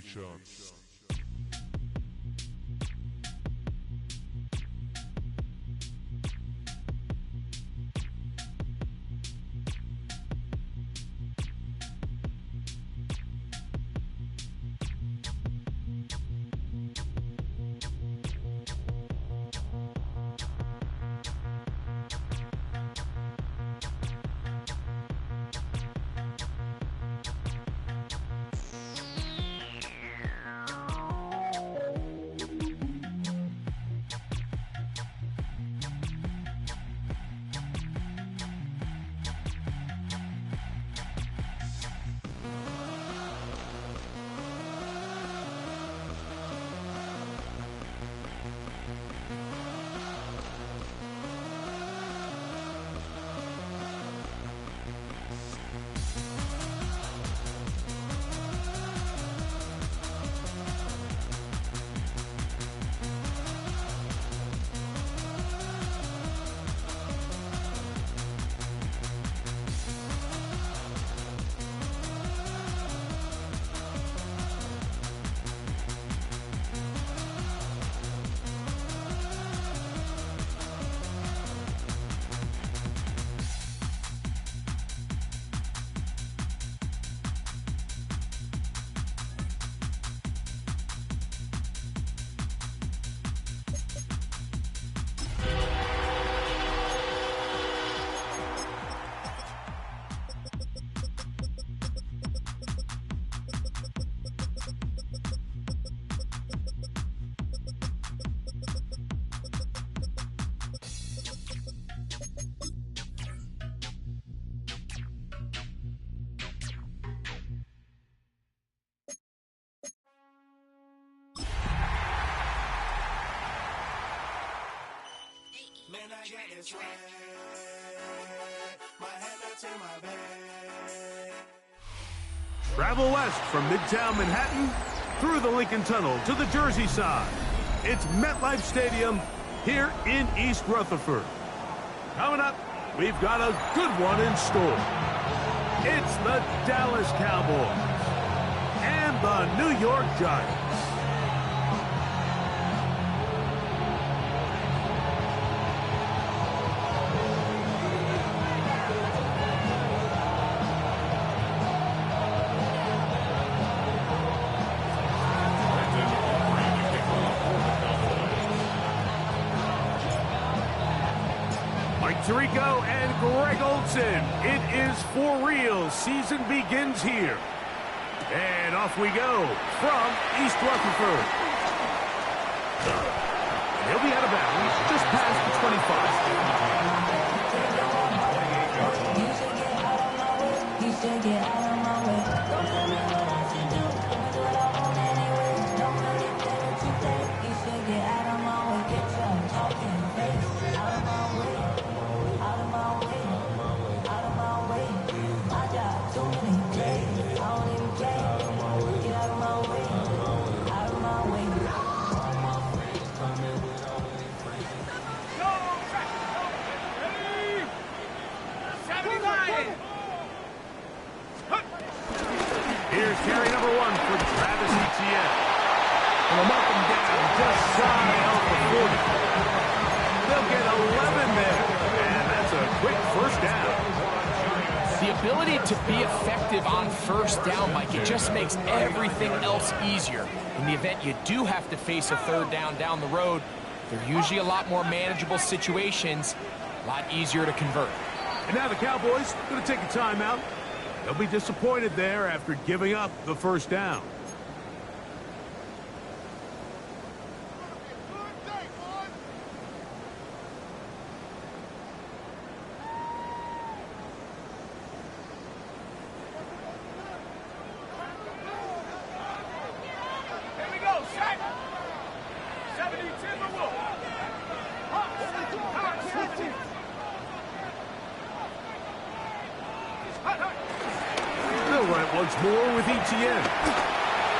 Nations. Man, I got this right. My head that's in my bag. Travel west from Midtown Manhattan through the Lincoln Tunnel to the Jersey side. It's MetLife Stadium here in East Rutherford. Coming up, we've got a good one in store. It's the Dallas Cowboys and the New York Giants. Tirico and Greg Olson. It is for real. Season begins here. And off we go from East Rutherford. And he'll be out of bounds just past the 25. You should get out of my way. Don't tell me what I should do. I'ma do what I want anyway. Don't really care what you think. You should get out of my way. Get your talking face out of my way. Out of my way, out of my way. I got too many days, I don't even care. Get out of my way, out of my way. Here's carry number 1 for Travis Etienne. And they'll mark him down just shy of the 40. They'll get 11 there. A quick first down. The ability to be effective on first down, Mike, it just makes everything else easier. In the event you do have to face a third down the road, they're usually a lot more manageable situations, a lot easier to convert. And now the Cowboys going to take a timeout. They'll be disappointed there after giving up the first down. Once more with Etienne.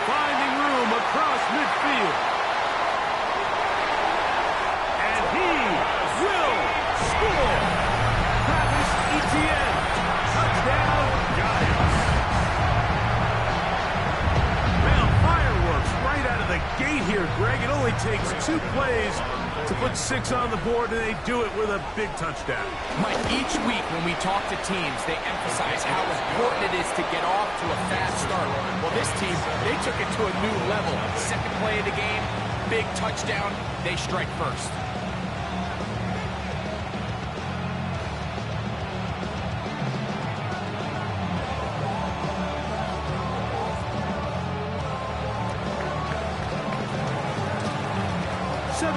Finding room across midfield. And he will score. Travis Etienne. Touchdown, Giants. Well, fireworks right out of the gate here, Greg. It only takes 2 plays to put 6 on the board, and they do it with a big touchdown. Mike, each week when we talk to teams, they emphasize how important it is to get off to a fast start. Well, this team, they took it to a new level. Second play of the game, big touchdown, they strike first.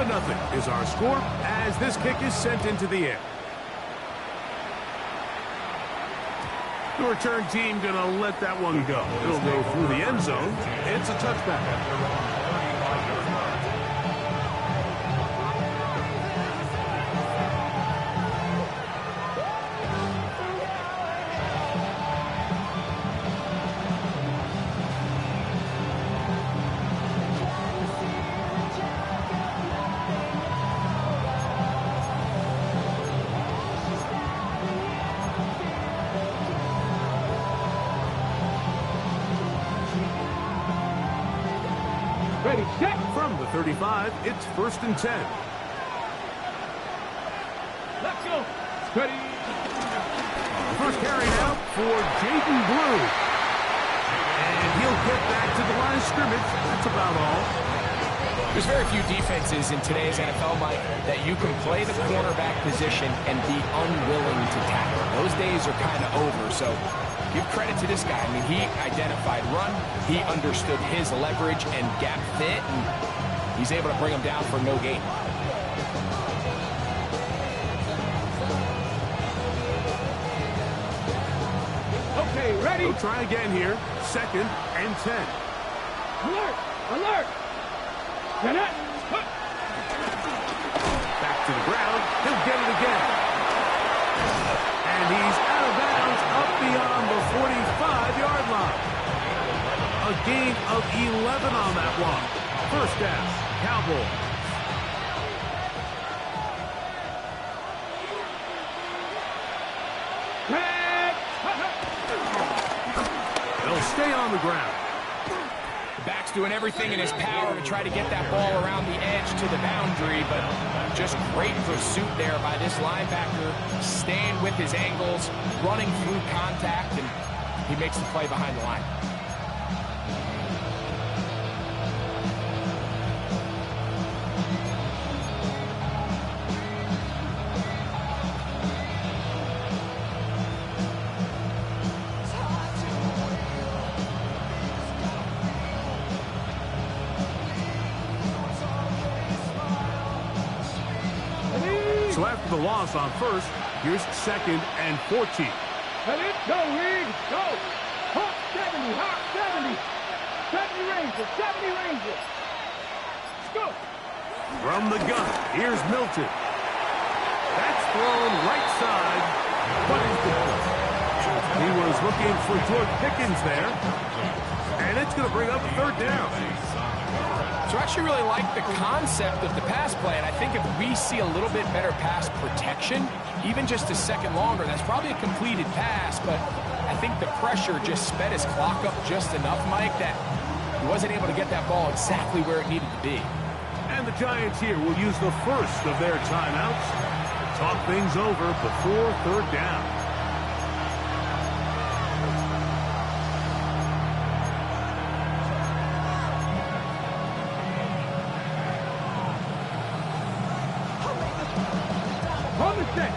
Nothing is our score as this kick is sent into the air. The return team going to let that one go. It'll go through the end zone. It's a touchback. Ready, set. From the 35, it's 1st and 10. Let's go. Ready. First carry now for Jaden Blue. And he'll get back to the line of scrimmage. That's about all. There's very few defenses in today's NFL, Mike, that you can play the cornerback position and be unwilling to tackle. Those days are kind of over, so give credit to this guy. I mean, he identified run, he understood his leverage and gap fit, and he's able to bring him down for no gain. Okay, ready. We'll try again here. 2nd and 10. Alert! Alert! Get it! Back to the ground. He'll get gain of 11 on that one. First down, Cowboys. They'll stay on the ground. The back's doing everything in his power to try to get that ball around the edge to the boundary, but just great pursuit there by this linebacker, staying with his angles, running through contact, and he makes the play behind the line. So after the loss on first, here's 2nd and 14. Let it go, Reed. Go. Hawk 70. Hawk 70. 70 Rangers. 70 Rangers. Let's go. From the gun, here's Milton. That's thrown right side, but is good. He was looking for George Pickens there, and it's going to bring up 3rd down. So I actually really like the concept of the pass play, and I think if we see a little bit better pass protection, even just a second longer, that's probably a completed pass, but I think the pressure just sped his clock up just enough, Mike, that he wasn't able to get that ball exactly where it needed to be. And the Giants here will use the first of their timeouts to talk things over before 3rd down. On the set.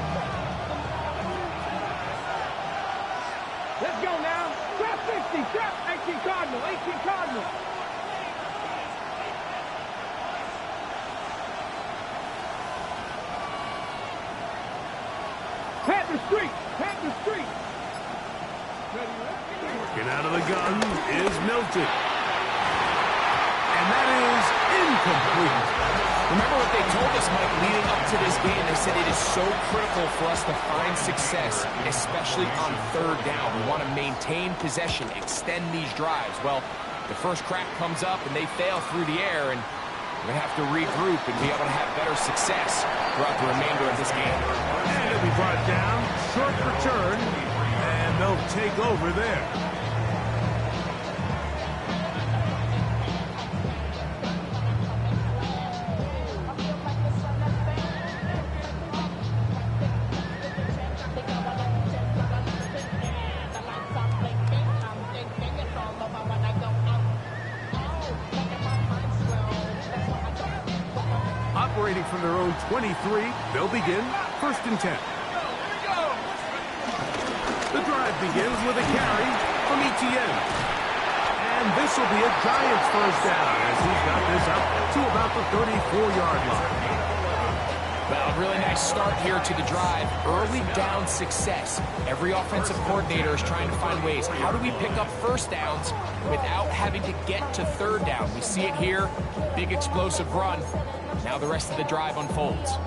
Let's go now. Trap 60. Trap 18 Cardinal. 18 Cardinal. Panther Street. Panther Street. Working out of the gun is Milton. And that is incomplete. Remember what they told us, Mike, leading up to this game? They said it is so critical for us to find success, especially on 3rd down. We want to maintain possession, extend these drives. Well, the first crack comes up, and they fail through the air, and we're going to have to regroup and be able to have better success throughout the remainder of this game. And it'll be brought down, short return, and they'll take over there. Operating from their own 23, they'll begin 1st and 10. The drive begins with a carry from Etienne. And this will be a Giants 1st down as he's got this up to about the 34-yard line. Well, a really nice start here to the drive. Early down success. Every offensive coordinator is trying to find ways. How do we pick up 1st downs without having to get to 3rd down? We see it here. Big explosive run. Now the rest of the drive unfolds.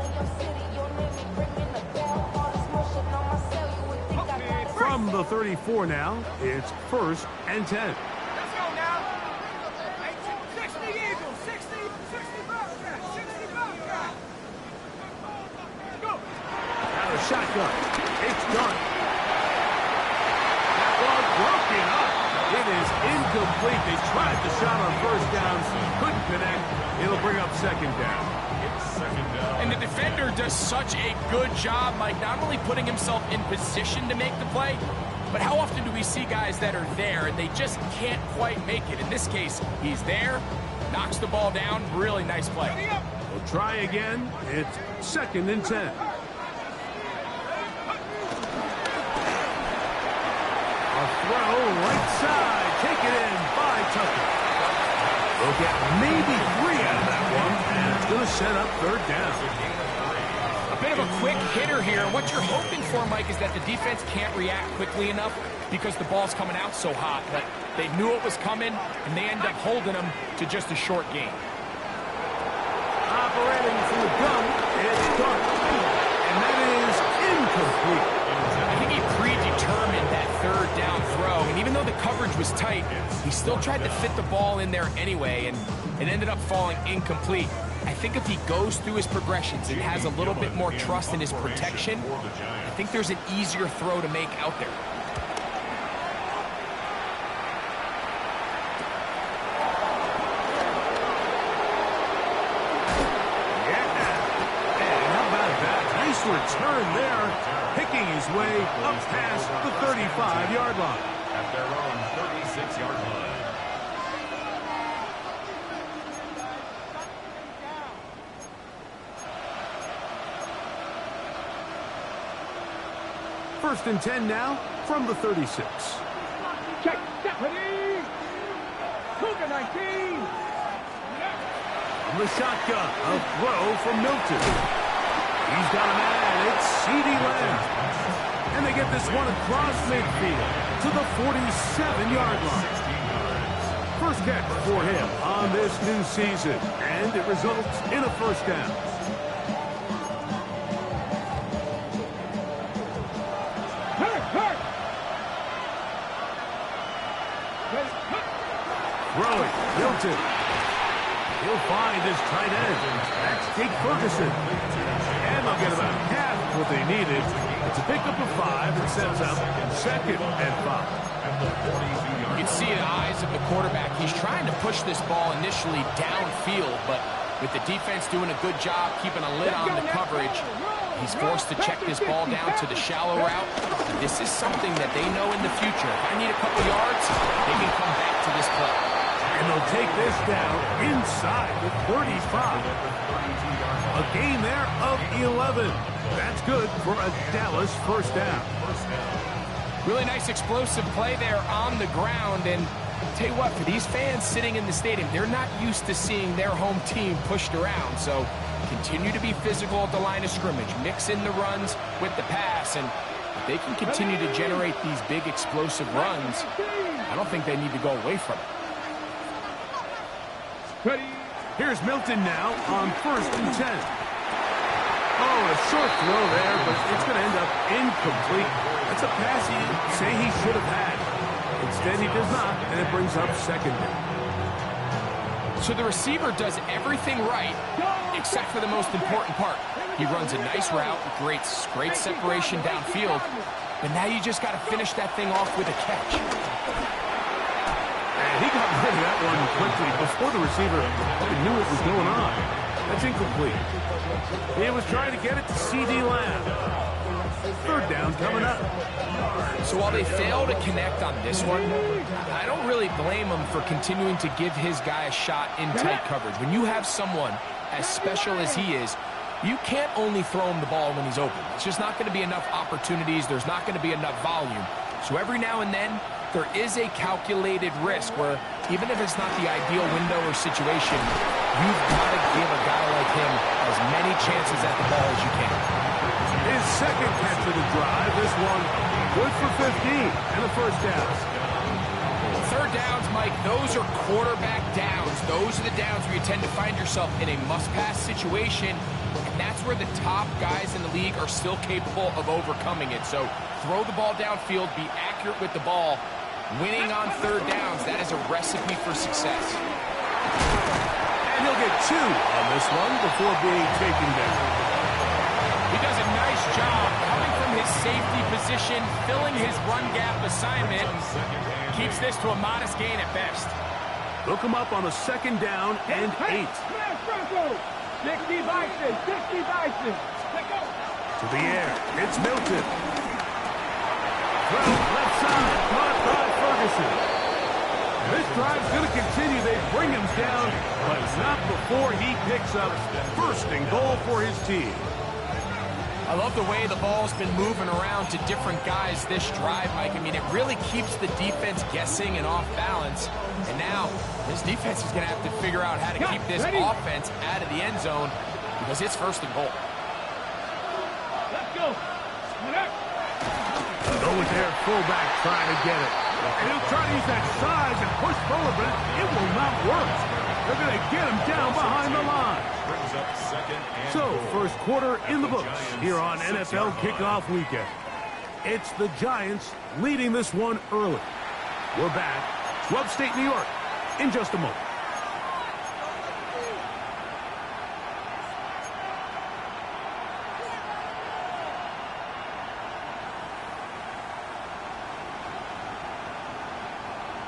From the 34 now, it's 1st and 10. Let's go now. 60 Eagles. 60 Bobcat. 60 Bobcat. Go. Out of shotgun. It's done. That ball broken up. It is incomplete. They tried the shot on 1st down. Couldn't connect. It'll bring up 2nd down. And the defender does such a good job, Mike, not only putting himself in position to make the play, but how often do we see guys that are there and they just can't quite make it? In this case, he's there, knocks the ball down. Really nice play. We'll try again. It's 2nd and 10. A throw right side. Taken in by Tucker. They'll get maybe 3 out of that one, and it's going to set up 3rd down. A bit of a quick hitter here. What you're hoping for, Mike, is that the defense can't react quickly enough because the ball's coming out so hot. But they knew it was coming, and they end up holding them to just a short game. Operating from the gun, it's Dart. And that is incomplete. I think he predetermined that 3rd down throw, and even though the coverage was tight, he he still tried to fit the ball in there anyway, and it ended up falling incomplete. I think if he goes through his progressions and has a little bit more trust in his protection, I think there's an easier throw to make out there. Return there, picking his way up past the 35-yard line. At their own 36-yard line. First and 10 now from the 36. Check, Stephanie! Cougar 19! From the shotgun, a throw from Milton. He's got a man. It's CeeDee Lamb. And they get this one across midfield to the 47-yard line. First catch for him on this new season, and it results in a first down. Throwing, Milton. He'll find his tight end. That's Jake Ferguson. And they'll get about half what they needed. It's a pickup of 5 and sets up 2nd and 5. You can see in the eyes of the quarterback, he's trying to push this ball initially downfield, but with the defense doing a good job keeping a lid on the coverage, he's forced to check this ball down to the shallow route. This is something that they know in the future. If I need a couple yards, they can come back to this play. And they'll take this down inside the 35. A gain there of 11. That's good for a Dallas first down. Really nice explosive play there on the ground. And I'll tell you what, for these fans sitting in the stadium, they're not used to seeing their home team pushed around. So continue to be physical at the line of scrimmage. Mix in the runs with the pass. And if they can continue to generate these big explosive runs, I don't think they need to go away from it. Here's Milton now on 1st and 10. Oh, a short throw there, but it's going to end up incomplete. That's a pass he'd say he should have had. Instead, he does not, and it brings up 2nd down. So the receiver does everything right, except for the most important part. He runs a nice route, great separation downfield, but now you just got to finish that thing off with a catch. And he got rid of that one quickly before the receiver knew what was going on. That's incomplete. He was trying to get it to CeeDee Lamb. 3rd down coming up. So while they fail to connect on this one, I don't really blame him for continuing to give his guy a shot in tight coverage. When you have someone as special as he is, you can't only throw him the ball when he's open. It's just not going to be enough opportunities. There's not going to be enough volume. So every now and then, there is a calculated risk where even if it's not the ideal window or situation, you've got to give a guy like him as many chances at the ball as you can. His 2nd catch of the drive, this one good for 15 and a first down. 3rd downs, Mike, those are quarterback downs. Those are the downs where you tend to find yourself in a must-pass situation, and that's where the top guys in the league are still capable of overcoming it. So throw the ball downfield, be accurate with the ball. Winning on 3rd downs, that is a recipe for success. And he'll get 2 on this one before being taken down. He does a nice job coming from his safety position, filling his run gap assignment, and keeps this to a modest gain at best. Look him up on a 2nd down and 8. 60 Bison, 60 Bison. To the air, it's Milton. Well, left side, caught by Ferguson. This drive's going to continue. They bring him down, but not before he picks up 1st and goal for his team. I love the way the ball's been moving around to different guys this drive, Mike. I mean, it really keeps the defense guessing and off balance. And now, this defense is going to have to figure out how to keep this offense out of the end zone because it's 1st and goal. Let's go. Go with their fullback trying to get it. And he'll try to use that size and push forward, but it will not work. They're going to get him down behind the line. So, 1st quarter in the books here on NFL Kickoff Weekend. It's the Giants leading this one early. We're back to upstate New York in just a moment.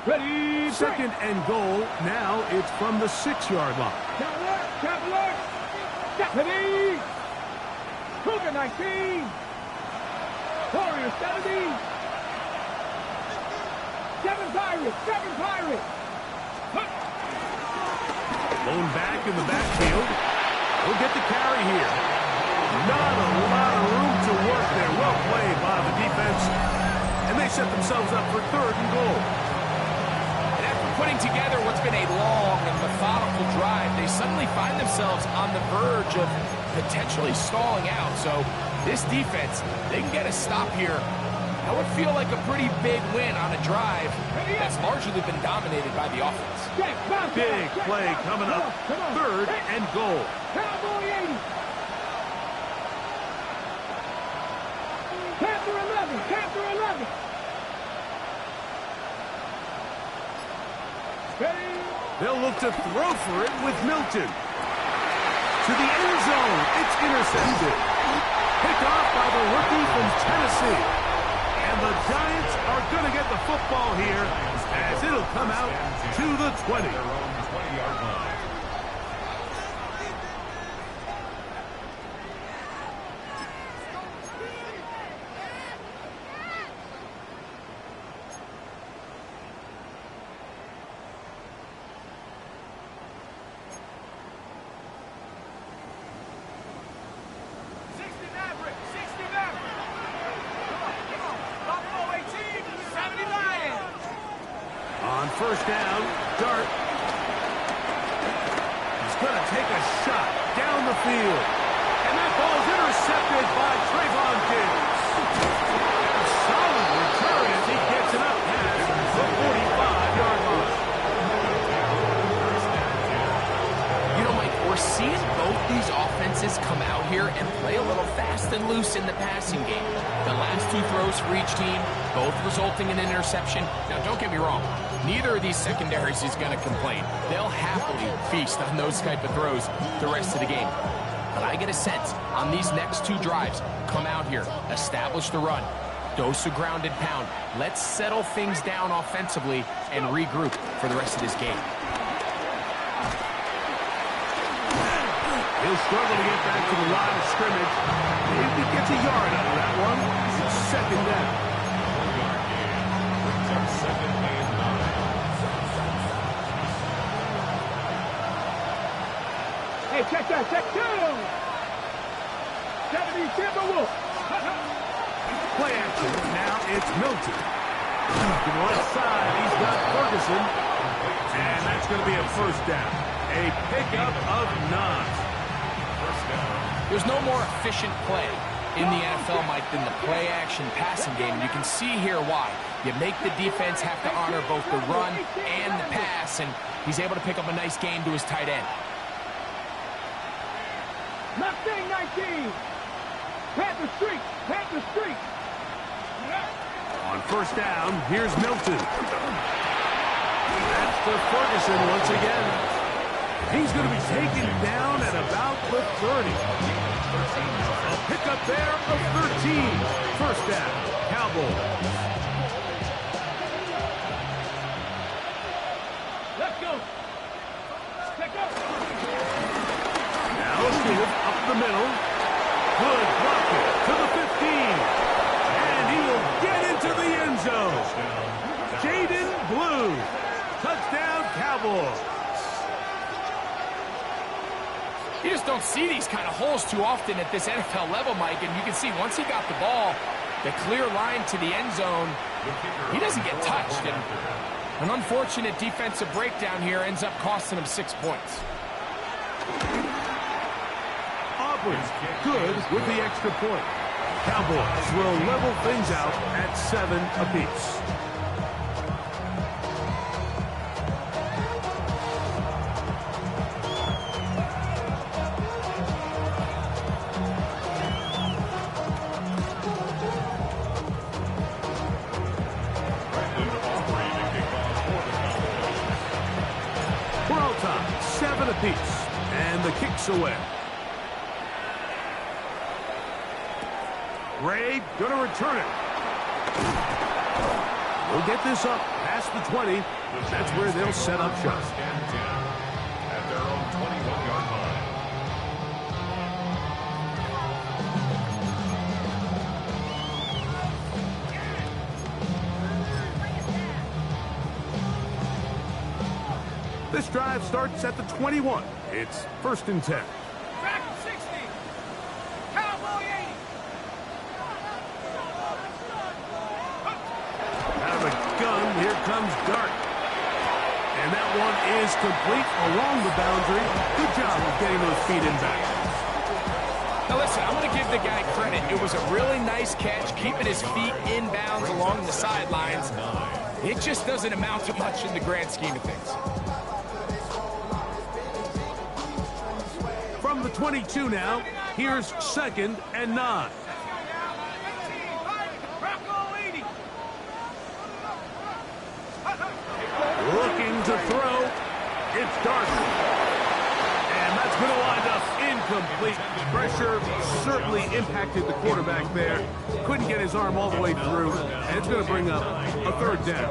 Ready, Second and goal. Now it's from the 6-yard line. Cavalier, Stephanie, Cougar 19, Warrior 70, 7 Pirates. Blown back in the backfield. We'll get the carry here. Not a lot of room to work there. Well played by the defense. And they set themselves up for 3rd and goal. And after putting together what's been a long and methodical drive, they suddenly find themselves on the verge of potentially stalling out. So this defense, they can get a stop here. That would feel like a pretty big win on a drive that's largely been dominated by the offense. Big play coming up. 3rd and goal. Cowboy 80. Panther 11. Ready? They'll look to throw for it with Milton. To the end zone. It's intercepted. Picked off by the rookie from Tennessee. And the Giants are going to get the football here as it'll come out to the 20. Their own 20-yard line. On first down, Dart. He's going to take a shot down the field. And that ball's intercepted by Trayvon Diggs. A solid return as he gets it up past the 45-yard line. You know, Mike, we're seeing both these offenses come out here and play a little fast and loose in the passing game. The last 2 throws for each team, both resulting in an interception. Now, don't get me wrong. Neither of these secondaries is going to complain. They'll happily feast on those type of throws the rest of the game. But I get a sense on these next 2 drives, come out here, establish the run, dose a grounded pound. Let's settle things down offensively and regroup for the rest of this game. He'll struggle to get back to the line of scrimmage. If he gets a yard out of that one, it's second down. 1-yard gain. Brings up 2nd and 9. Hey, check 2. 70 Timberwolves. Play action. Now it's Milton. To the left side, he's got Ferguson. And that's going to be a first down. A pickup of 9. There's no more efficient play in the NFL, Mike, than the play-action passing game. And you can see here why. You make the defense have to honor both the run and the pass, and he's able to pick up a nice gain to his tight end. Mustang 19. Panther Street. On first down, here's Milton. That's to Ferguson once again. He's going to be taken down at about the 30. A pickup there of 13. First down, Cowboys. Let's go. Now a give up the middle. Good blocking to the 15. And he will get into the end zone. Jaden Blue. Touchdown, Cowboys. You just don't see these kind of holes too often at this NFL level, Mike. And you can see once he got the ball, the clear line to the end zone, he doesn't get touched. And an unfortunate defensive breakdown here ends up costing him 6 points. Auburn's good with the extra point. Cowboys will level things out at 7 apiece. apiece. And the kick's away. Ray going to return it. We'll get this up past the 20. That's where they'll set up shop. First and 10 at their own 21-yard line. This drive starts at the 21. It's first and 10. Back 60. Cowboy 80. Out of the gun, here comes Dart. And that one is complete along the boundary. Good job of getting those feet in back. Now listen, I'm going to give the guy credit. It was a really nice catch, keeping his feet in bounds along the sidelines. It just doesn't amount to much in the grand scheme of things. From the 22 now, here's second and 9. Looking to throw. It's Dart. And that's going to wind up incomplete. Pressure certainly impacted the quarterback there. Couldn't get his arm all the way through. And it's going to bring up a third down.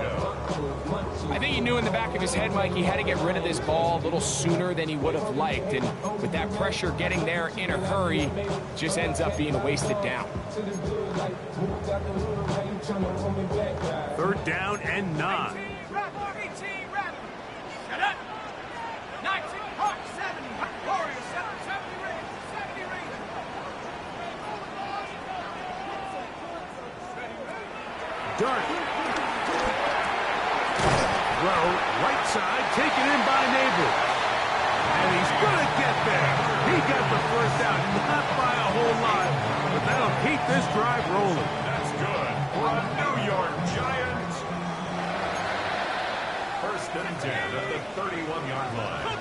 I think he knew in the back of his head, Mike, he had to get rid of this ball a little sooner than he would have liked. And with that pressure getting there in a hurry, just ends up being a wasted down. Third down and 9. Shut up. 19, Hawk 70. Warriors 70 Rangers. 70 Rangers. Dart. Throw, right side, taken in by Neighbor. And he's going to get there. He got the first out, not by a whole lot, but that'll keep this drive rolling. That's good for a New York Giant. First and 10 at the 31-yard line.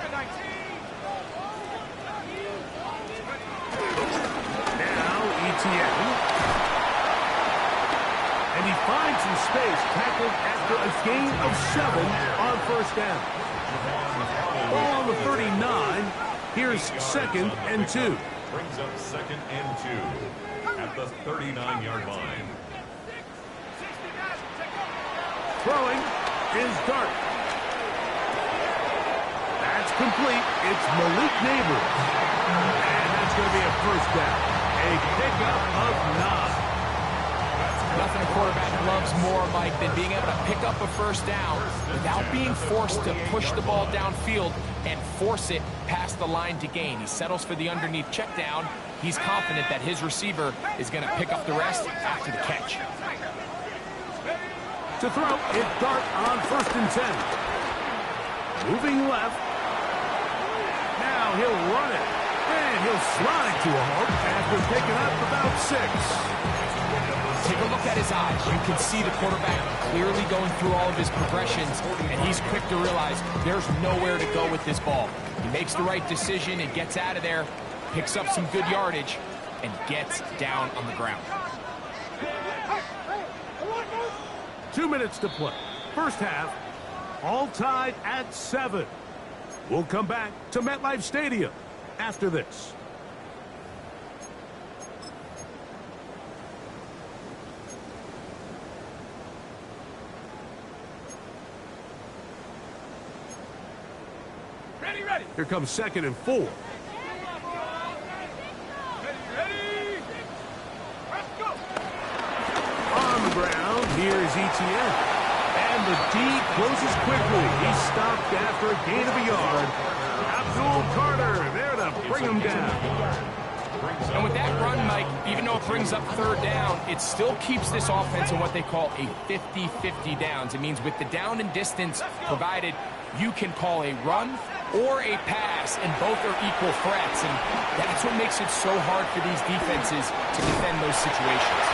Now, Etienne. And he finds some space, tackled after a gain of 7 on first down. Ball on the 39. Here's second and 2. Brings up second and 2 at the 39-yard line. Throwing is Dart. That's complete. It's Malik Neighbors. And that's going to be a first down. A pickup of 9. Nothing a quarterback loves more, Mike, than being able to pick up a first down without being forced to push the ball downfield and force it past the line to gain. He settles for the underneath check down. He's confident that his receiver is going to pick up the rest after the catch. To throw, it's Dart on first and 10. Moving left. Now he'll run it. And he'll slide to a halt after picking up about 6. Take a look at his eyes. You can see the quarterback clearly going through all of his progressions, and he's quick to realize there's nowhere to go with this ball. He makes the right decision and gets out of there, picks up some good yardage, and gets down on the ground. 2 minutes to play. First half, all tied at 7. We'll come back to MetLife Stadium after this. Ready. Here comes second and 4. Ready. Let's go. On the ground, here's Etienne. And the D closes quickly. He's stopped after a gain of a yard. Abdul Carter there to bring him down. And with that run, Mike, even though it brings up third down, it still keeps this offense in what they call a 50-50 downs. It means with the down and distance provided, you can call a run or a pass, and both are equal threats. And that's what makes it so hard for these defenses to defend those situations.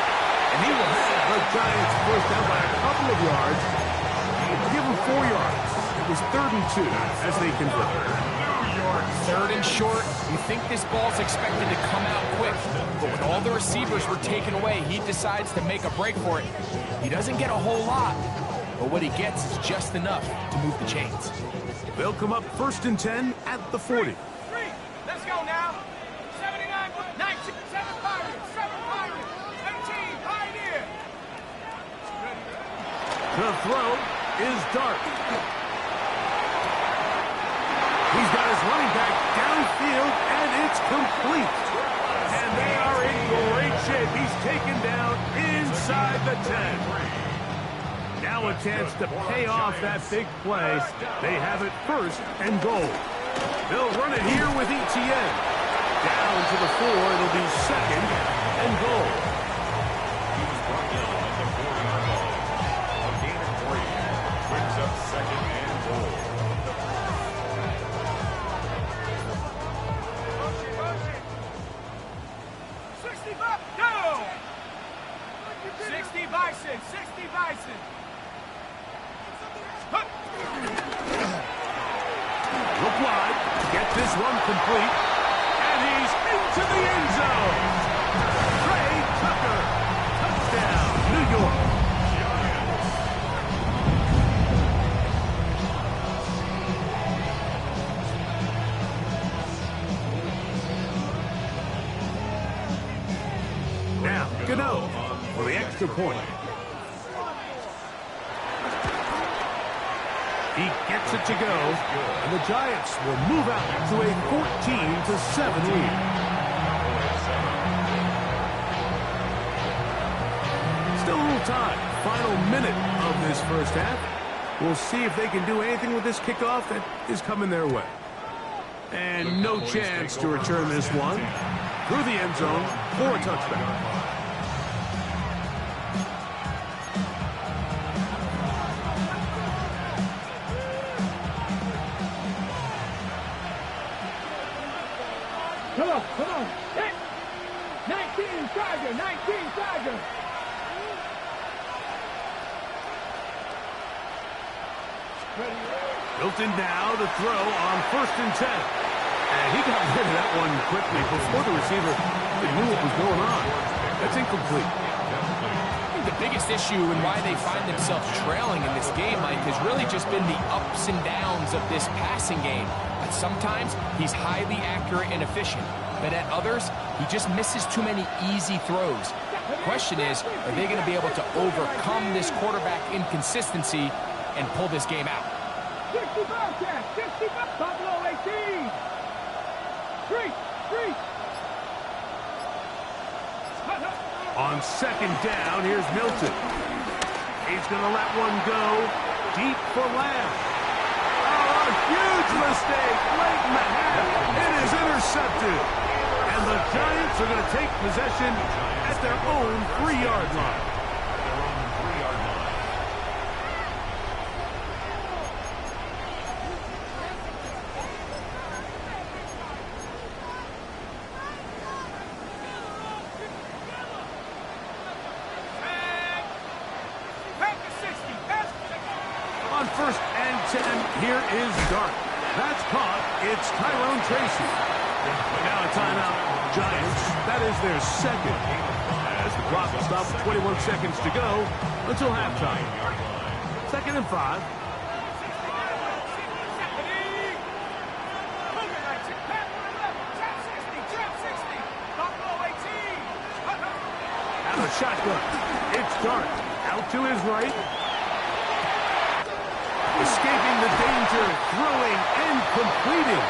And he will have the Giants first down by a couple of yards. Give him 4 yards. It was 3rd and 2 as they convert. Third and short, you think this ball's expected to come out quick, but when all the receivers were taken away, he decides to make a break for it. He doesn't get a whole lot, but what he gets is just enough to move the chains. They'll come up 1st and 10 at the 40. Let's go now. 79, 19, 7 Pirates, 18, Pioneer. The throw is Dart. He's got his running back downfield, and it's complete. And they are in great shape. He's taken down inside the 10. Now a chance to pay off that big play. They have it 1st and goal. They'll run it here with ETN. Down to the 4. It'll be 2nd and goal. He was brought down at the 40-yard line. A gain of 3. Brings up 2nd and goal. Motion. 65, go! 60 Bison, 60 Bison. Look wide. Get this one complete. And he's into the end zone. Trey Tucker. Touchdown, New York. Now, Gano for the extra point. He gets it to go, and the Giants will move out to a 14-7 lead. Still a little time. Final minute of this first half. We'll see if they can do anything with this kickoff that is coming their way. And no chance to return this one. Through the end zone for a touchback. Come on. Hit. 19 Tiger. Hilton now to throw on 1st and 10. And he got rid of that one quickly before the receiver even knew what was going on. That's incomplete. I think the biggest issue and why they find themselves trailing in this game, Mike, has really just been the ups and downs of this passing game. At sometimes, he's highly accurate and efficient. But at others, he just misses too many easy throws. The question is, are they going to be able to overcome this quarterback inconsistency and pull this game out? 65 catch, 65, Buffalo 18. 3. On 2nd down, here's Milton. He's going to let one go deep for Lamb. Oh, a huge mistake late in the half. It is intercepted. And the Giants are going to take possession at their own 3-yard line. On 1st and 10, here is Dart. That's caught. It's Tyrone Tracy. Now a timeout, Giants. That is their 2nd. As the clock will stop with 21 seconds to go until halftime. 2nd and 5. Out of shotgun. It's Dart. Out to his right. Escaping the danger, throwing and completing.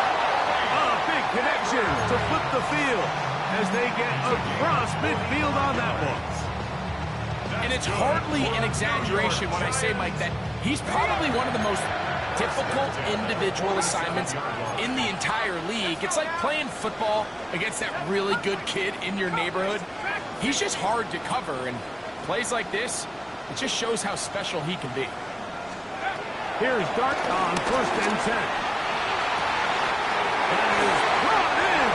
A big connection to flip the field as they get across midfield on that one. And it's hardly an exaggeration when I say, Mike, that he's probably one of the most difficult individual assignments in the entire league. It's like playing football against that really good kid in your neighborhood. He's just hard to cover, and plays like this, it just shows how special he can be. Here's Dart on 1st and 10. And he's brought in.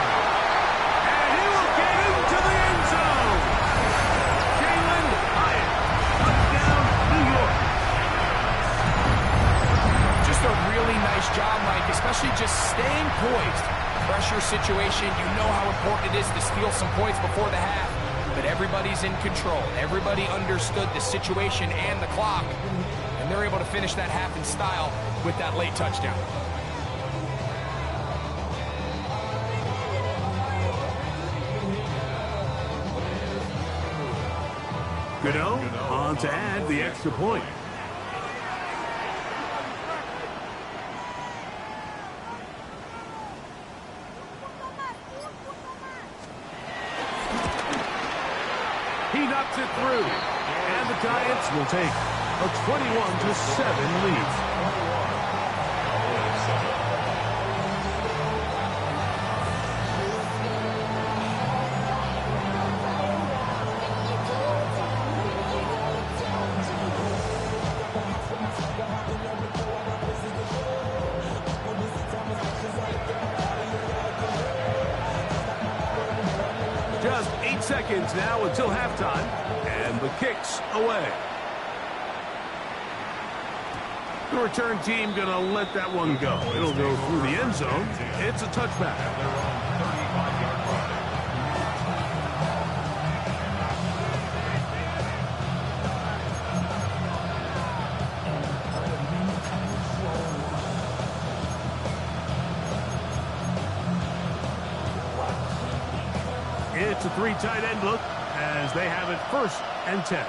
And he will get into the end zone. Jalen Hyatt. Touchdown, New York. Just a really nice job, Mike, especially just staying poised. Pressure situation, you know how important it is to steal some points before the half. But everybody's in control. Everybody understood the situation and the clock. And they're able to finish that half in style with that late touchdown. Gano on to add the extra point. He knocks it through. And the Giants will take a 21-7 lead. Just 8 seconds now until halftime, and the kick's away. The return team going to let that one go. It'll go through the end zone. It's a touchback. It's a 3 tight end look as they have it 1st and 10.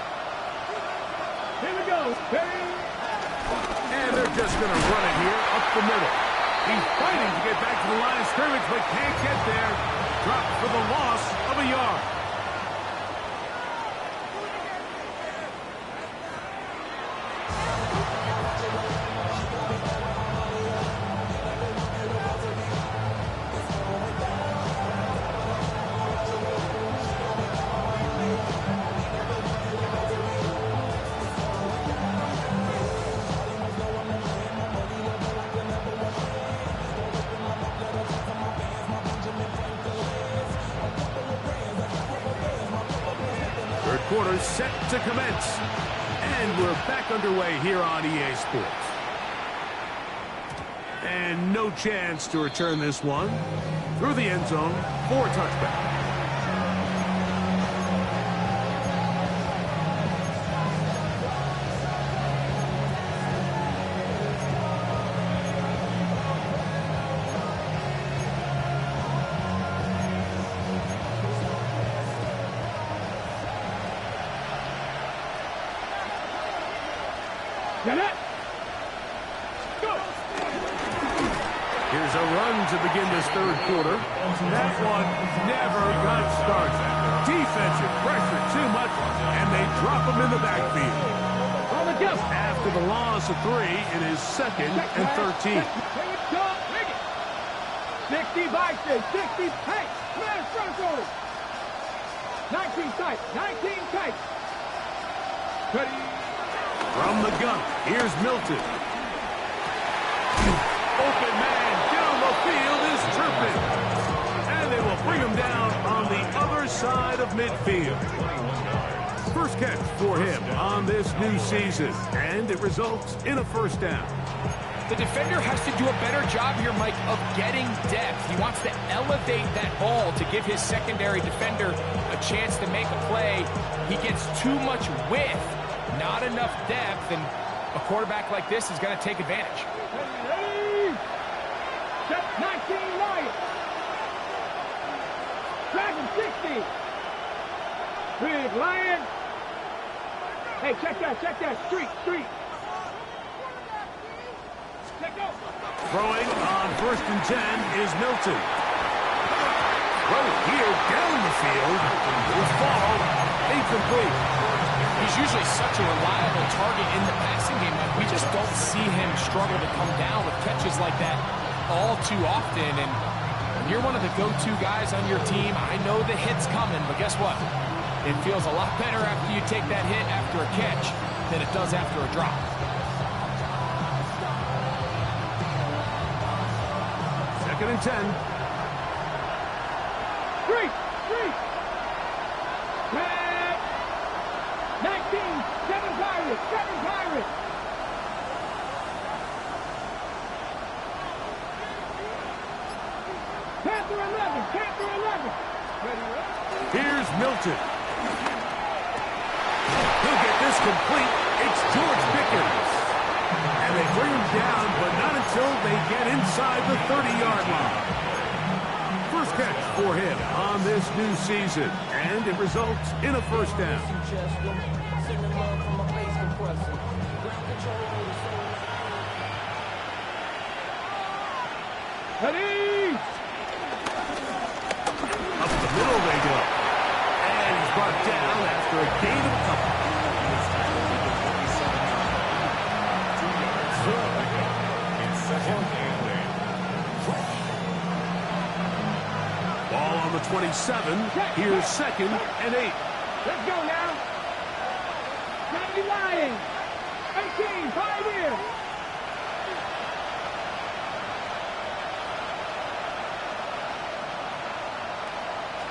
Here we go. And they're just going to run it here up the middle. He's fighting to get back to the line of scrimmage, but can't get there. Dropped for the loss of a yard. Quarter set to commence. And we're back underway here on EA Sports. And no chance to return this one through the end zone for a touchback. Get it. Go. Here's a run to begin this 3rd quarter. That one never got started. Defensive pressure too much, and they drop him in the backfield. On the jump. After the loss of 3, it is 2nd and 13. Take it, jump, take it. 60 Vikings, 60 tight. Man, front row. 19 tight, 19 tight. Ready. From the gun, here's Milton. Open man down the field is Turpin. And they will bring him down on the other side of midfield. First catch for him on this new season, and it results in a 1st down. The defender has to do a better job here, Mike, of getting depth. He wants to elevate that ball to give his secondary defender a chance to make a play. He gets too much width. Not enough depth, and a quarterback like this is going to take advantage. Ready. Set 19 Lions. Dragon 60. Big Lion. Hey, check that. Street. Check out. Throwing on 1st and 10 is Milton. Right here down the field. Will fall incomplete. He's usually such a reliable target in the passing game, but we just don't see him struggle to come down with catches like that all too often. And when you're one of the go-to guys on your team, I know the hit's coming, but guess what? It feels a lot better after you take that hit after a catch than it does after a drop. Second and 10. Street. 19, 7 Pirates. Panther 11. Here's Milton. He'll get this complete. It's George Pickens. And they bring him down, but not until they get inside the 30-yard line. First catch for him on this new season, and it results in a first down. Ready? Up the middle they go. And he's brought down after a gain of a couple. It's tackled at the 27-yard line. 2 yards to the pickup. It's second and 8. Ball on the 27. Here's second and 8. Let's go now. Johnny Lying. 18, Pioneer.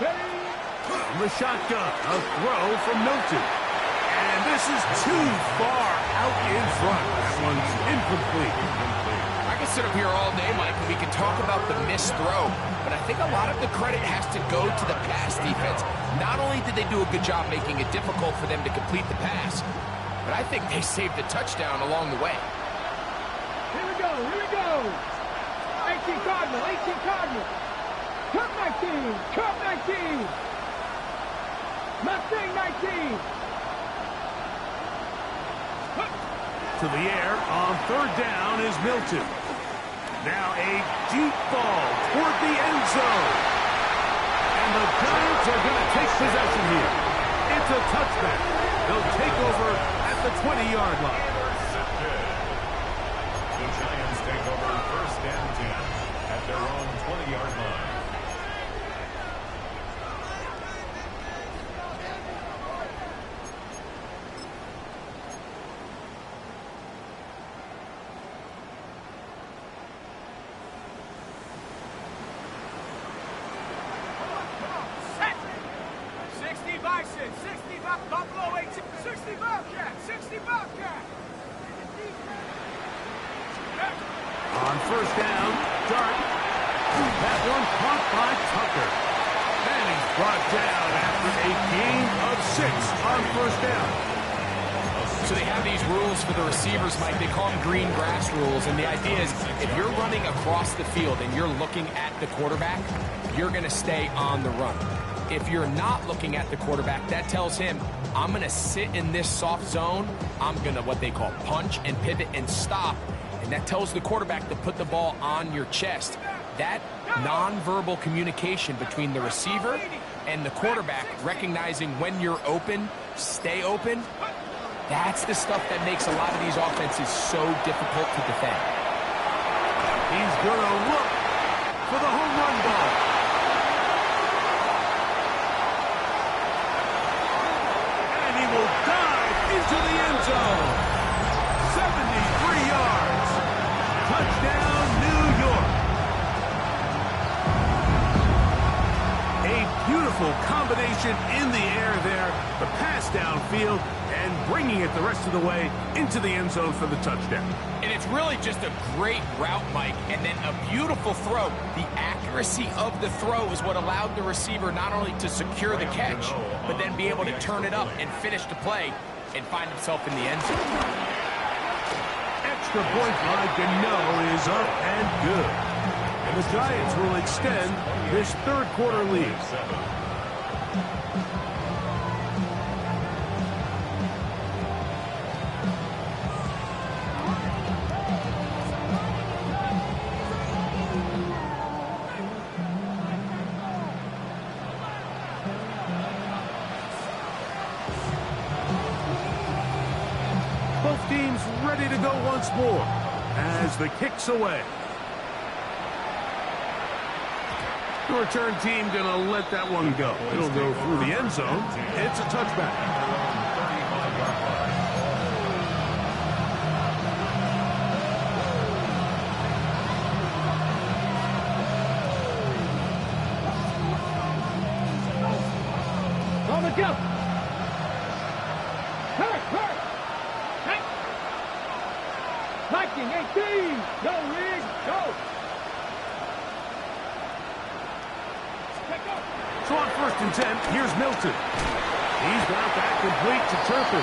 Ready? From the shotgun, a throw from Milton. And this is too far out in front. That one's incomplete. I can sit up here all day, Mike, and we can talk about the missed throw, but I think a lot of the credit has to go to the pass defense. Not only did they do a good job making it difficult for them to complete the pass, but I think they saved the touchdown along the way. Here we go, here we go. 18 Cardinal, 18 Cardinal. Cup 19, Cup 19. Mustang 19. To the air on third down is Milton. Now a deep ball toward the end zone. And the Giants are going to take possession here. It's a touchback. They'll take over at the 20-yard line. Intercepted. The Giants take over first and 10 at their own 20-yard line. Buffalo 18, 60 Bobcat, 60 Bobcat. On first down, Dart. That one caught by Tucker. And he's brought down after a gain of 6 on first down. So they have these rules for the receivers, Mike. They call them green grass rules, and the idea is if you're running across the field and you're looking at the quarterback, you're going to stay on the run. If you're not looking at the quarterback, that tells him, I'm going to sit in this soft zone. I'm going to what they call punch and pivot and stop. And that tells the quarterback to put the ball on your chest. That nonverbal communication between the receiver and the quarterback, recognizing when you're open, stay open, that's the stuff that makes a lot of these offenses so difficult to defend. He's going to look for the home run ball. Will dive into the end zone. 73 yards. Touchdown, New York. A beautiful combination in the air there. The pass downfield and bringing it the rest of the way into the end zone for the touchdown. And it's really just a great route, Mike, and then a beautiful throw. The accuracy of the throw is what allowed the receiver not only to secure the catch, but then be able to turn it up and finish the play and find himself in the end zone. Extra point by Gano is up and good. And the Giants will extend this third quarter lead. Both teams ready to go once more as the kick's away. The return team going to let that one go. It'll go through the end zone. It's a touchback. On the jump. Hurt. Viking 18. Go, Rig. Go. So on first and 10, here's Milton. He's got that complete to Turpin.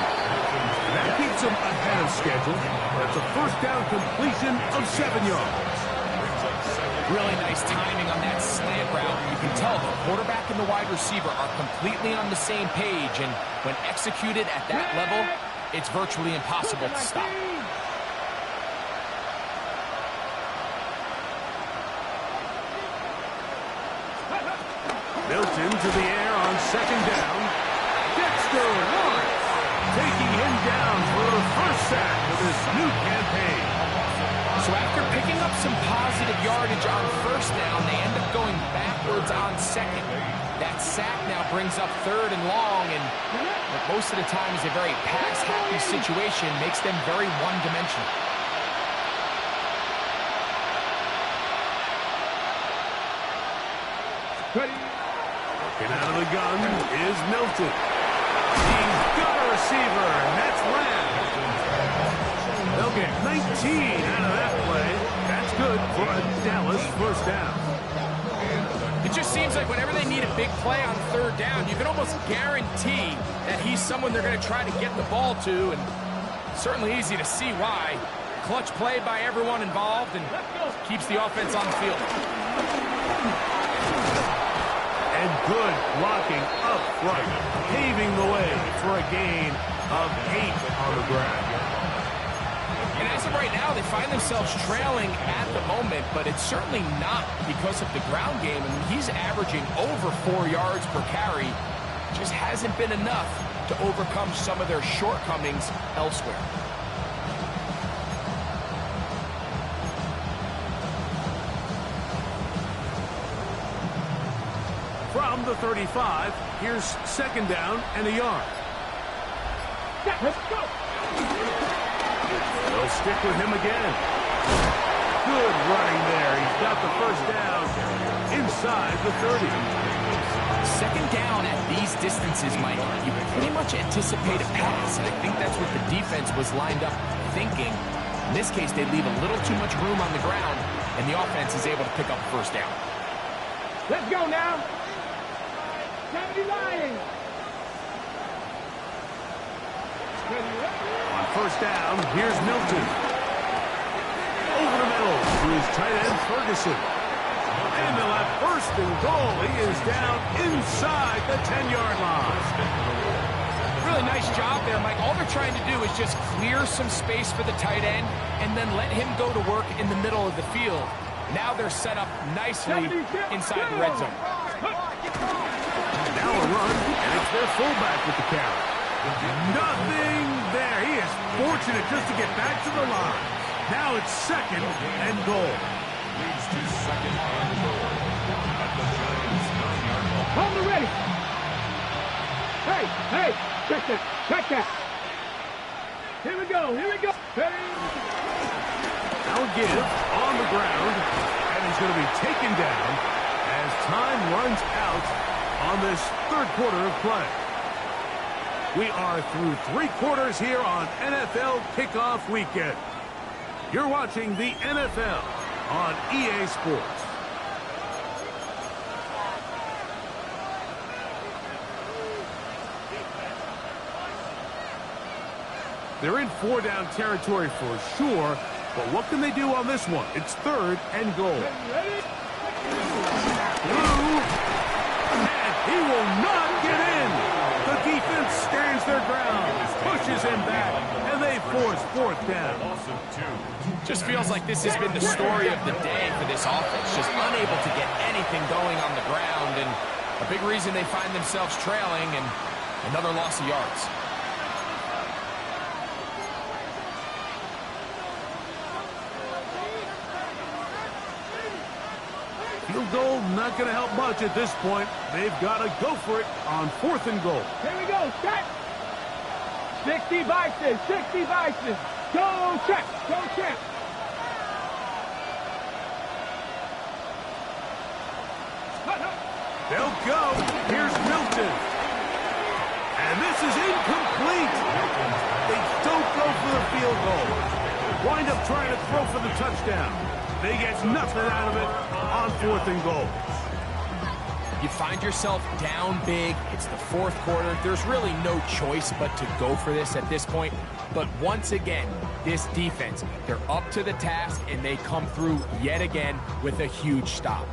That keeps him ahead of schedule. That's a first down completion of 7 yards. Brings up second Really nice timing on that slant route. You can tell the quarterback and the wide receiver are completely on the same page, and when executed at that level, it's virtually impossible to stop. Milton to the air on second down. Dexter Lawrence taking him down for the first sack of this new campaign. So after picking up some positive yardage on first down, they end up going backwards on second. That sack now brings up third and long, and what most of the time is a very pass-happy situation, makes them very one-dimensional. Looking out of the gun is Milton. He's got a receiver, and that's Lamb. They'll get 19 out of that play. That's good for a Dallas first down. It just seems like whenever they need a big play on third down, you can almost guarantee that he's someone they're going to try to get the ball to, and certainly easy to see why. Clutch play by everyone involved and keeps the offense on the field. And good blocking up front, paving the way for a gain of 8 on the ground. And as of right now, they find themselves trailing at the moment, but it's certainly not because of the ground game. I mean, he's averaging over 4 yards per carry. Just hasn't been enough to overcome some of their shortcomings elsewhere. From the 35, here's second down and a yard. Let's go. They'll stick with him again. Good running there. He's got the first down inside the 30. Second down at these distances, Mike, you pretty much anticipate a pass, and I think that's what the defense was lined up thinking. In this case, they leave a little too much room on the ground, and the offense is able to pick up a first down. Let's go now. 79. On first down, here's Milton. Over the middle to his tight end, Ferguson. And they'll have first and goal. He is down inside the 10-yard line. Really nice job there, Mike. All they're trying to do is just clear some space for the tight end and then let him go to work in the middle of the field. Now they're set up nicely inside the red zone. Now a run, and it's their fullback with the carry. Nothing there. He is fortunate just to get back to the line. Now it's second and goal. Leads to second and goal at the Giants 9-yard line. Hold the ready. Hey, check that, check that. Here we go. Ready. Now a give on the ground, and he's going to be taken down as time runs out on this third quarter of play. We are through 3 quarters here on NFL Kickoff Weekend. You're watching the NFL on EA Sports. They're in 4-down territory for sure, but what can they do on this one? It's third and goal. Blue, and he will not get in. The defense stands their ground, pushes him back, and they force fourth down. Just feels like this has been the story of the day for this offense. Just unable to get anything going on the ground, and a big reason they find themselves trailing and another loss of yards. Field goal not going to help much at this point. They've got to go for it on fourth and goal. Here we go, set. 60 Bison, 60 Bison. Go check. They'll go. Here's Milton. And this is incomplete. They don't go for the field goal. Wind up trying to throw for the touchdown. They get nothing out of it on fourth and goal. You find yourself down big. It's the fourth quarter. There's really no choice but to go for this at this point. But once again, this defense. They're up to the task, and they come through yet again with a huge stop.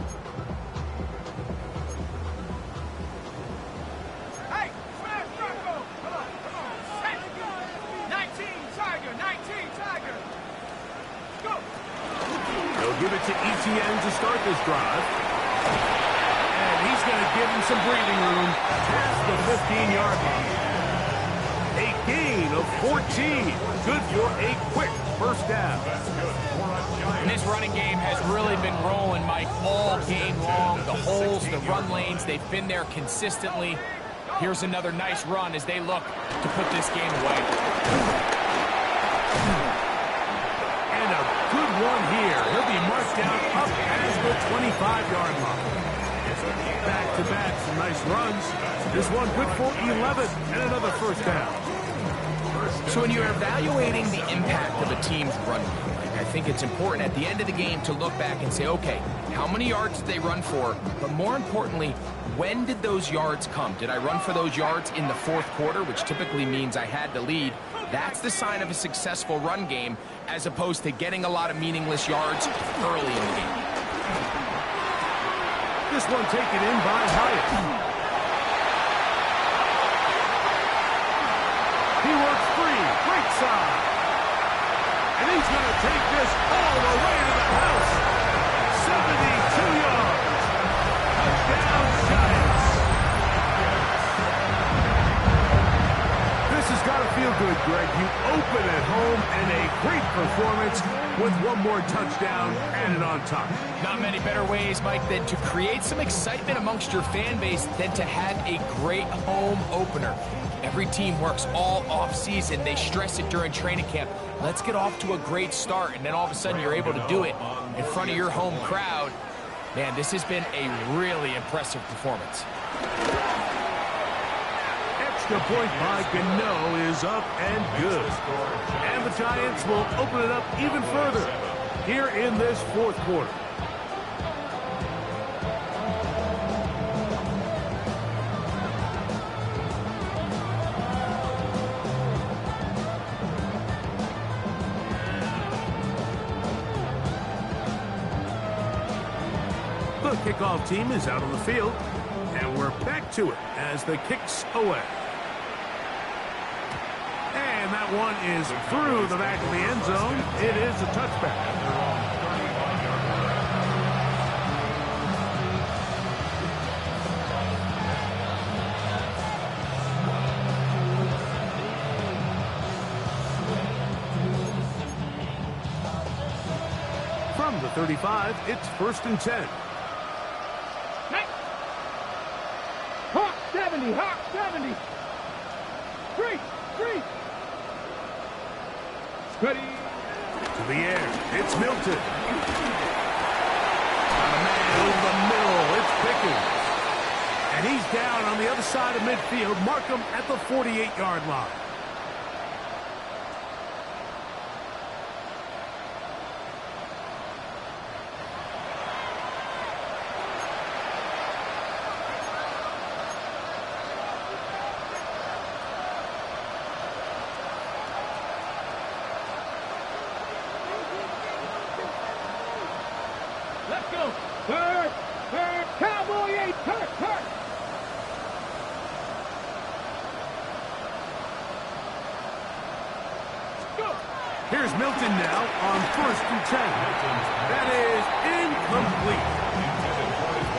Hey, smash Rocco! Come on, come on. Hey, 19 Tiger, 19 Tiger. Go! They'll give it to Etienne to start this drive. And he's going to give him some breathing room past the 15-yard line. A gain of 14. Good for a quick first down. And this running game has really been rolling, Mike, all game long. The holes, the run lanes, they've been there consistently. Here's another nice run as they look to put this game away. And a good one here. He'll be marked down up as the 25-yard line. Back-to-back, some nice runs. This one good for 11 and another first down. So when you're evaluating the impact of a team's run game, I think it's important at the end of the game to look back and say, okay, how many yards did they run for? But more importantly, when did those yards come? Did I run for those yards in the fourth quarter, which typically means I had the lead? That's the sign of a successful run game, as opposed to getting a lot of meaningless yards early in the game. This one taken in by Hyatt. He works free, right side. And he's going to take this all the way to the house. 72 yards. Touchdown, Giants. This has got to feel good, Greg. You open at home and a great performance with one more touchdown and on top. Not many better ways, Mike, than to create some excitement amongst your fan base than to have a great home opener. Every team works all off-season. They stress it during training camp. Let's get off to a great start, and then all of a sudden you're able to do it in front of your home crowd. Man, this has been a really impressive performance. Extra point by Gano is up and good. And the Giants will open it up even further here in this fourth quarter. The kickoff team is out on the field, and we're back to it as the kick's away. And that one is through the back of the end zone. It is a touchback. From the 35, it's 1st and 10. Hawk 70, Hawk 70. Three. Ready. To the air, it's Milton. Got a man over the middle, it's Pickens. And he's down on the other side of midfield. Mark him at the 48-yard line. Let's go. Hurt. Cowboy 8. Hurt. Go. Here's Milton now on 1st and 10. That is incomplete.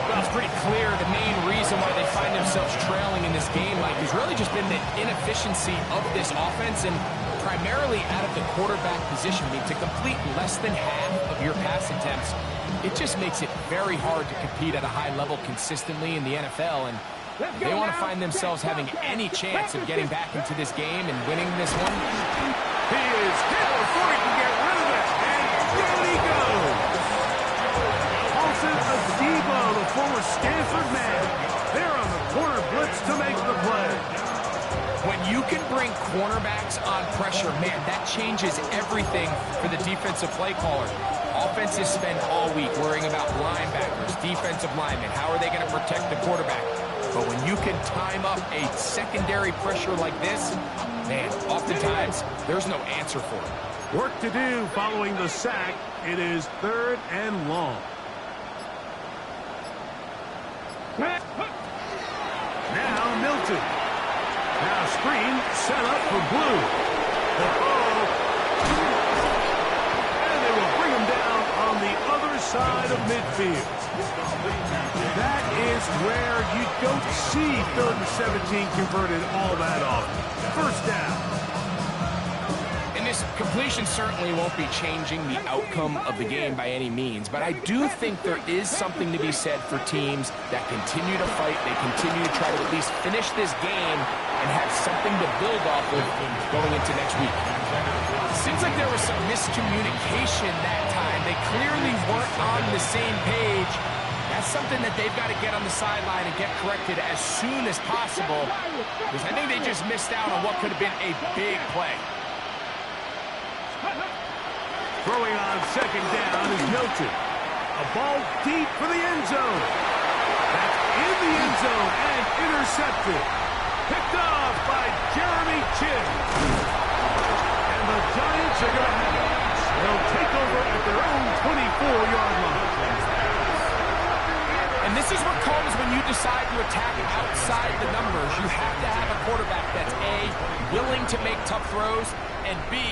Well, it's pretty clear the main reason why they find themselves trailing in this game, Mike, has really just been the inefficiency of this offense and primarily out of the quarterback position. I mean, to complete less than half of your pass attempts, it just makes it very hard to compete at a high level consistently in the NFL. And they want to find themselves having any chance of getting back into this game and winning this one. He is hit before he can get rid of it. And down he goes. Paulson Adebo, the former Stanford man. They're on the corner blitz to make the play. When you can bring cornerbacks on pressure, man, that changes everything for the defensive play caller. Offenses spend all week worrying about linebackers, defensive linemen. How are they going to protect the quarterback? But when you can time up a secondary pressure like this, man, oftentimes there's no answer for it. Work to do following the sack. It is 3rd and long. Now Milton. Now screen set up for Blue. And they will bring him down on the other side of midfield. That is where you don't see 3rd and 17 converted all that often. First down. And this completion certainly won't be changing the outcome of the game by any means, but I do think there is something to be said for teams that continue to fight. They continue to try to at least finish this game and have something to build off of going into next week. Seems like there was some miscommunication that time. They clearly weren't on the same page. That's something that they've got to get on the sideline and get corrected as soon as possible, because I think they just missed out on what could have been a big play. Throwing on 2nd down is Milton. A ball deep for the end zone. That's in the end zone and intercepted. Picked off by Jeremy Chin. And the Giants are going to have it. They'll take over at their own 24-yard line. And this is what comes when you decide to attack outside the numbers. You have to have a quarterback that's A, willing to make tough throws, and B,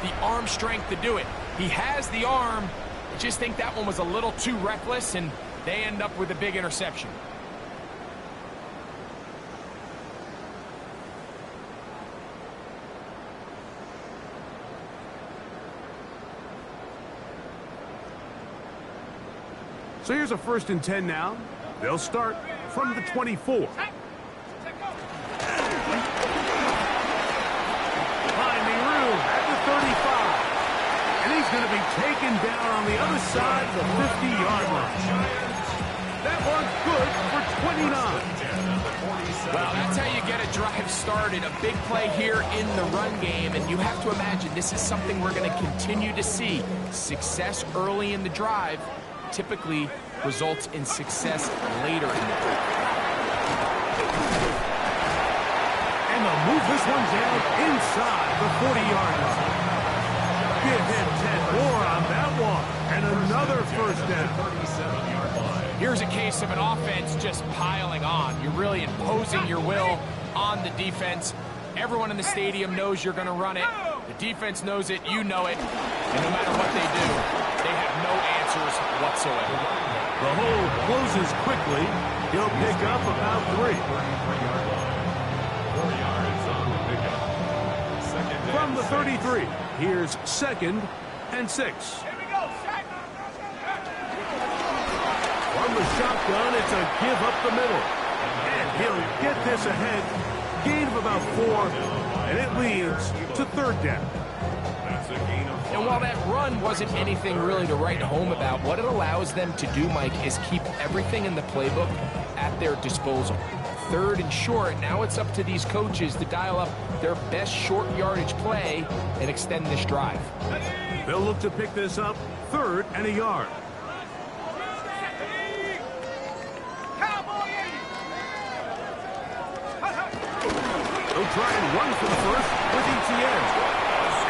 the arm strength to do it. He has the arm. I just think that one was a little too reckless, and they end up with a big interception. So here's a 1st and 10 now. They'll start from the 24. Finding room at the 35. And he's going to be taken down on the other side of the 50-yard line. That one's good for 29. Well, that's how you get a drive started. A big play here in the run game, and you have to imagine this is something we're going to continue to see. Success early in the drive typically results in success later in the drive. And they'll move this one down inside the 40-yard line. Give him 10 more on that one. And another 1st down. Here's a case of an offense just piling on. You're really imposing your will on the defense. Everyone in the stadium knows you're going to run it. The defense knows it, you know it. And no matter what they do, they have no answers whatsoever. The hole closes quickly. He'll pick up about 3. 4 yards on the pickup. From the 33, here's 2nd and 6. From the shotgun, it's a give up the middle. And he'll get this ahead. Gain of about 4, and it leads to 3rd down. That's a gain of 5. And while that run wasn't anything really to write home about, what it allows them to do, Mike, is keep everything in the playbook at their disposal. 3rd and short, now it's up to these coaches to dial up their best short yardage play and extend this drive. They'll look to pick this up 3rd and a yard. They'll try and run for the 1st with ETN.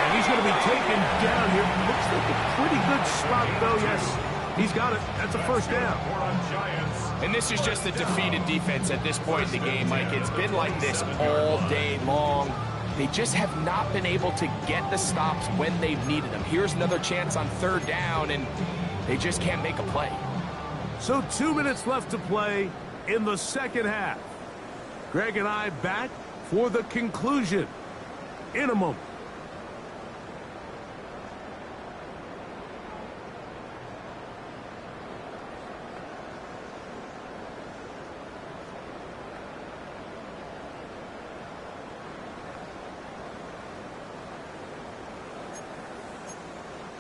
And he's going to be taken down here. Looks like a pretty good spot, though. Yes, he's got it. That's a 1st down. And this is just a defeated defense at this point in the game, Mike. It's been like this all day long. They just have not been able to get the stops when they've needed them. Here's another chance on 3rd down, and they just can't make a play. So 2 minutes left to play in the 2nd half. Greg and I back for the conclusion in a moment.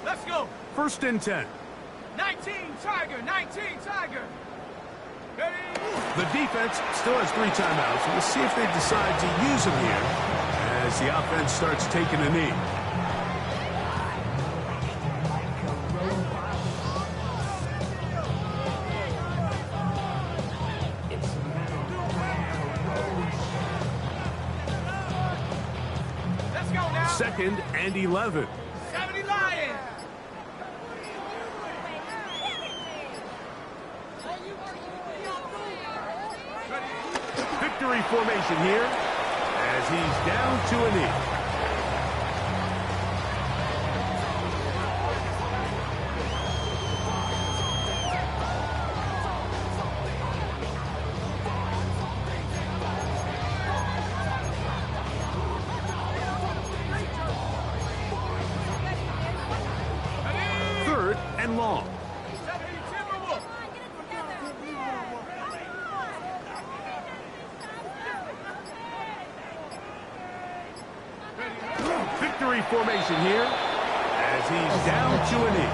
Let's go. 1st and 10. 19 Tiger, 19 Tiger. Ready? The defense still has 3 timeouts. We'll see if they decide to use them here as the offense starts taking a knee. Let's go now. 2nd and 11. 70 Lions. Victory formation here as he's down to a knee. Third and long. Victory formation here as he's down to a knee.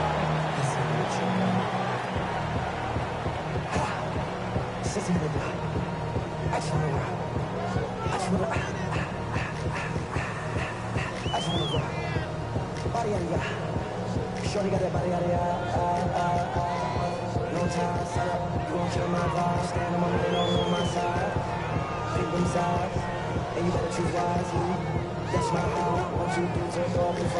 Shorty got that body out of no time, set up, you gon' kill my vibe. Stand on my man on my side. Pick them sides, and you better choose wisely. That's my how. 1, 2, 3, take off the 5.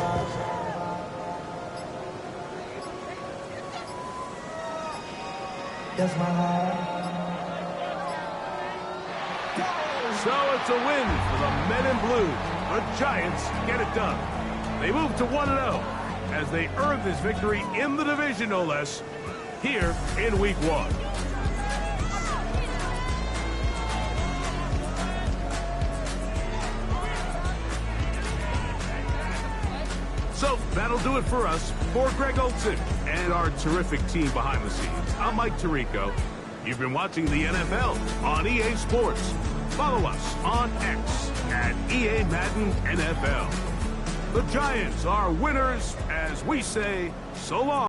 That's my how. So it's a win for the men in blue. The Giants get it done. They move to 1-0 as they earn this victory in the division, no less, here in Week 1. So that'll do it for us. For Greg Olson and our terrific team behind the scenes, I'm Mike Tirico. You've been watching the NFL on EA Sports. Follow us on X at EA Madden NFL. The Giants are winners as we say so long.